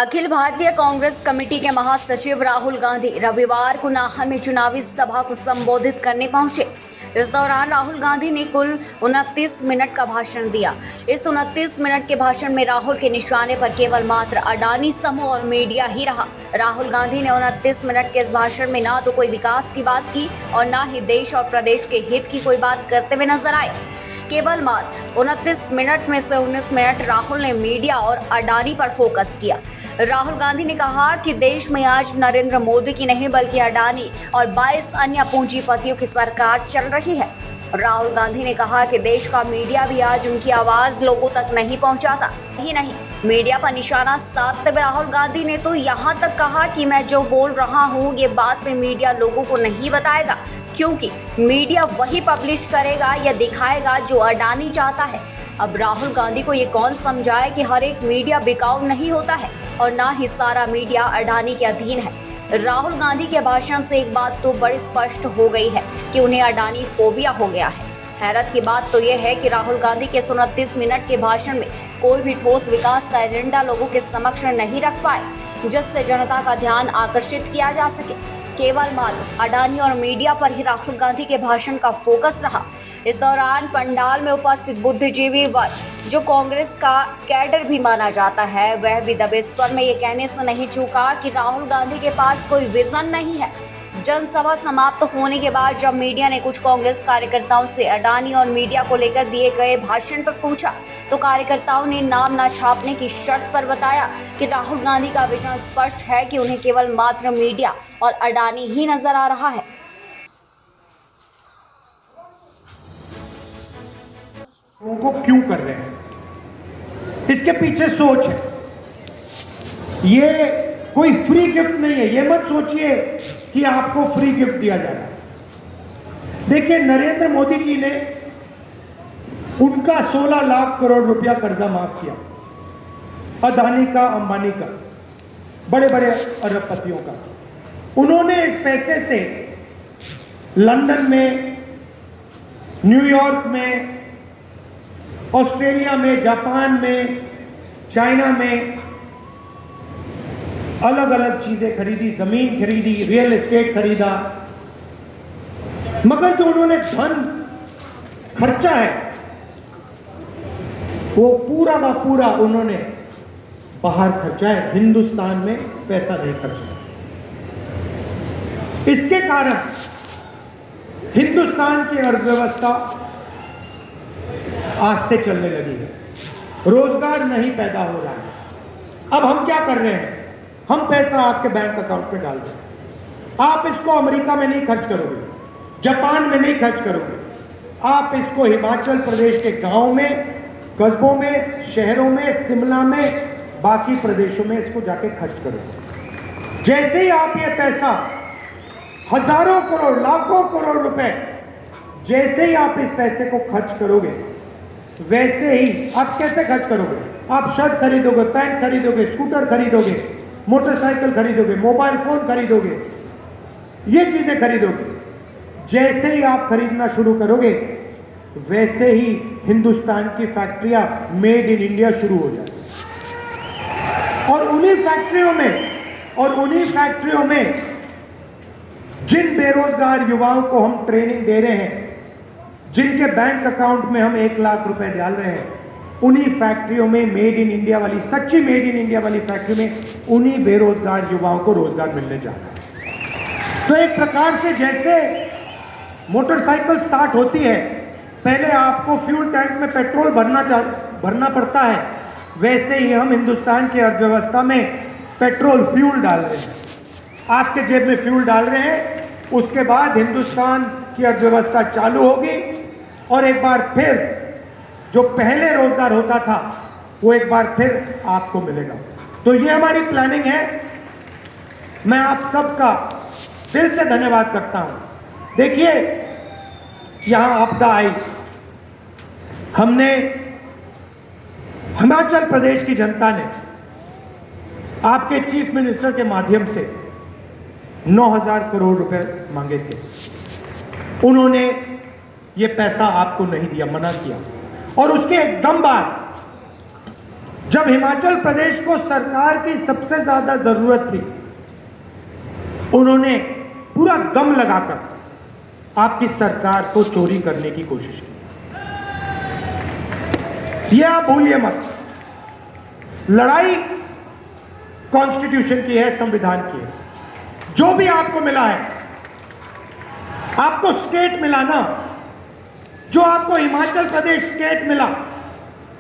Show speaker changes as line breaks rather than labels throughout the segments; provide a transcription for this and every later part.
Akhil Bharatiya Congress committee के महासचिव राहुल गांधी रविवार को नाहन में चुनावी सभा को संबोधित करने पहुंचे। इस दौरान राहुल गांधी ने कुल 29 मिनट का भाषण दिया। इस 29 मिनट के भाषण में राहुल के निशाने पर केवल मात्र अडानी समूह और मीडिया ही रहा। राहुल गांधी ने 29 मिनट के इस भाषण में ना तो कोई विकास की बात की और ना ही देश और प्रदेश के हित की कोई बात करते हुए नजर आए। केवल मात्र 29 मिनट में से 19 मिनट राहुल ने मीडिया और अडानी पर फोकस किया। राहुल गांधी ने कहा कि देश में आज नरेंद्र मोदी की नहीं बल्कि अडानी और 22 अन्य पूंजीपतियों की सरकार चल रही है। राहुल गांधी ने कहा कि देश का मीडिया भी आज उनकी आवाज लोगों तक नहीं पहुंचाता। ही नहीं, मीडिया पर निशाना साधते हुए राहुल गांधी ने तो यहाँ तक कहा कि मैं जो बोल रहा हूँ ये बात में मीडिया लोगों को नहीं बताएगा, क्योंकि मीडिया वही पब्लिश करेगा या दिखाएगा जो अडानी चाहता है। अब राहुल गांधी को ये कौन समझाए कि हर एक मीडिया बिकाऊ नहीं होता है और ना ही सारा मीडिया अडानी के अधीन है। राहुल गांधी के भाषण से एक बात तो बड़ी स्पष्ट हो गई है कि उन्हें अडानी फोबिया हो गया है। हैरत की बात तो यह है कि राहुल गांधी के 29 मिनट के भाषण में कोई भी ठोस विकास का एजेंडा लोगों के समक्ष नहीं रख पाए, जिससे जनता का ध्यान आकर्षित किया जा सके। केवल मात्र अडानी और मीडिया पर ही राहुल गांधी के भाषण का फोकस रहा। इस दौरान पंडाल में उपस्थित बुद्धिजीवी वर्ग, जो कांग्रेस का कैडर भी माना जाता है, वह भी दबे स्वर में ये कहने से नहीं चूका कि राहुल गांधी के पास कोई विजन नहीं है। जनसभा समाप्त होने के बाद जब मीडिया ने कुछ कांग्रेस कार्यकर्ताओं से अडानी और मीडिया को लेकर दिए गए भाषण पर पूछा, तो कार्यकर्ताओं ने नाम न छापने की शर्त पर बताया कि राहुल गांधी का विजन स्पष्ट है कि उन्हें केवल मात्र मीडिया और अडानी ही नजर आ रहा है।
वो क्यों कर रहे हैं, इसके पीछे सोच है। ये कोई फ्री गिफ्ट नहीं है। ये मत सोचिए कि आपको फ्री गिफ्ट दिया जा रहा है। देखिए, नरेंद्र मोदी जी ने उनका 16 लाख करोड़ रुपया कर्जा माफ किया, अदानी का, अंबानी का, बड़े बड़े अरबपतियों का। उन्होंने इस पैसे से लंदन में, न्यूयॉर्क में, ऑस्ट्रेलिया में, जापान में, चाइना में अलग अलग चीजें खरीदी, जमीन खरीदी, रियल एस्टेट खरीदा। मगर जो उन्होंने धन खर्चा है वो पूरा का पूरा उन्होंने बाहर खर्चा है, हिंदुस्तान में पैसा नहीं खर्चा। इसके कारण हिंदुस्तान की अर्थव्यवस्था आस्ते चलने लगी है, रोजगार नहीं पैदा हो रहा है। अब हम क्या कर रहे हैं, हम पैसा आपके बैंक अकाउंट में डाल दें। आप इसको अमेरिका में नहीं खर्च करोगे, जापान में नहीं खर्च करोगे, आप इसको हिमाचल प्रदेश के गांव में, कस्बों में, शहरों में, शिमला में, बाकी प्रदेशों में इसको जाके खर्च करोगे। जैसे ही आप ये पैसा हजारों करोड़, लाखों करोड़ रुपए, जैसे ही आप इस पैसे को खर्च करोगे, वैसे ही आप कैसे खर्च करोगे? आप शर्ट खरीदोगे, पैंट खरीदोगे, स्कूटर खरीदोगे, मोटरसाइकिल खरीदोगे, मोबाइल फोन खरीदोगे, ये चीजें खरीदोगे। जैसे ही आप खरीदना शुरू करोगे, वैसे ही हिंदुस्तान की फैक्ट्रियां मेड इन इंडिया शुरू हो जाएगी। और उन्हीं फैक्ट्रियों में जिन बेरोजगार युवाओं को हम ट्रेनिंग दे रहे हैं, जिनके बैंक अकाउंट में हम 1 लाख रुपए डाल रहे हैं, उन्हीं फैक्ट्रियों में मेड इन इंडिया वाली, सच्ची मेड इन इंडिया वाली फैक्ट्री में उन्हीं बेरोजगार युवाओं को रोजगार मिलने जा रहा है। तो एक प्रकार से जैसे मोटरसाइकिल स्टार्ट होती है, पहले आपको फ्यूल टैंक में पेट्रोल भरना पड़ता है, वैसे ही हम हिंदुस्तान की अर्थव्यवस्था में पेट्रोल, फ्यूल डाल रहे हैं। आपके जेब में फ्यूल डाल रहे हैं, उसके बाद हिंदुस्तान की अर्थव्यवस्था चालू होगी और एक बार फिर जो पहले रोजगार होता था वो एक बार फिर आपको मिलेगा। तो ये हमारी प्लानिंग है। मैं आप सबका दिल से धन्यवाद करता हूं। देखिए, यहां आपदा आई, हमने, हिमाचल प्रदेश की जनता ने आपके चीफ मिनिस्टर के माध्यम से 9,000 करोड़ रुपए मांगे थे। उन्होंने ये पैसा आपको नहीं दिया, मना किया। और उसके एकदम बाद जब जब हिमाचल प्रदेश को सरकार की सबसे ज्यादा जरूरत थी, उन्होंने पूरा दम लगाकर आपकी सरकार को चोरी करने की कोशिश की। ये आप भूलिए मत। लड़ाई कॉन्स्टिट्यूशन की है, संविधान की है। जो भी आपको मिला है, आपको स्टेट मिला ना, जो आपको हिमाचल प्रदेश स्टेट मिला,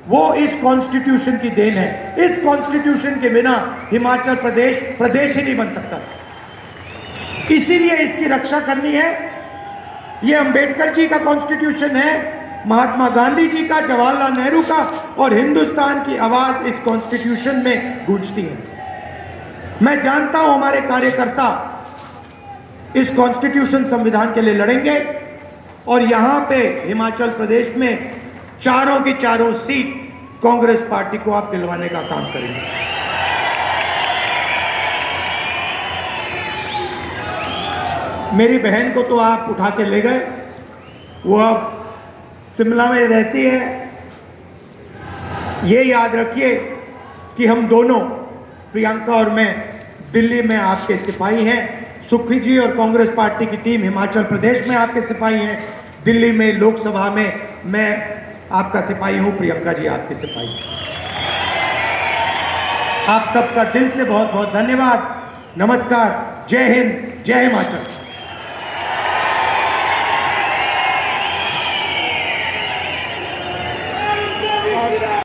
वो इस कॉन्स्टिट्यूशन की देन है। इस कॉन्स्टिट्यूशन के बिना हिमाचल प्रदेश प्रदेश ही नहीं बन सकता। इसीलिए इसकी रक्षा करनी है। ये अंबेडकर जी का कॉन्स्टिट्यूशन है, महात्मा गांधी जी का, जवाहरलाल नेहरू का, और हिंदुस्तान की आवाज इस कॉन्स्टिट्यूशन में गूंजती है। मैं जानता हूं हमारे कार्यकर्ता इस कॉन्स्टिट्यूशन संविधान के लिए लड़ेंगे और यहां पे हिमाचल प्रदेश में चारों की चारों सीट कांग्रेस पार्टी को आप दिलवाने का काम करेंगे। मेरी बहन को तो आप उठा के ले गए, वो अब शिमला में रहती है। ये याद रखिए कि हम दोनों, प्रियंका और मैं, दिल्ली में आपके सिपाही हैं। सुखी जी और कांग्रेस पार्टी की टीम हिमाचल प्रदेश में आपके सिपाही हैं। दिल्ली में लोकसभा में मैं आपका सिपाही हूं, प्रियंका जी आपके सिपाही। आप सबका दिल से बहुत बहुत धन्यवाद। नमस्कार, जय हिंद, जय हिमाचल।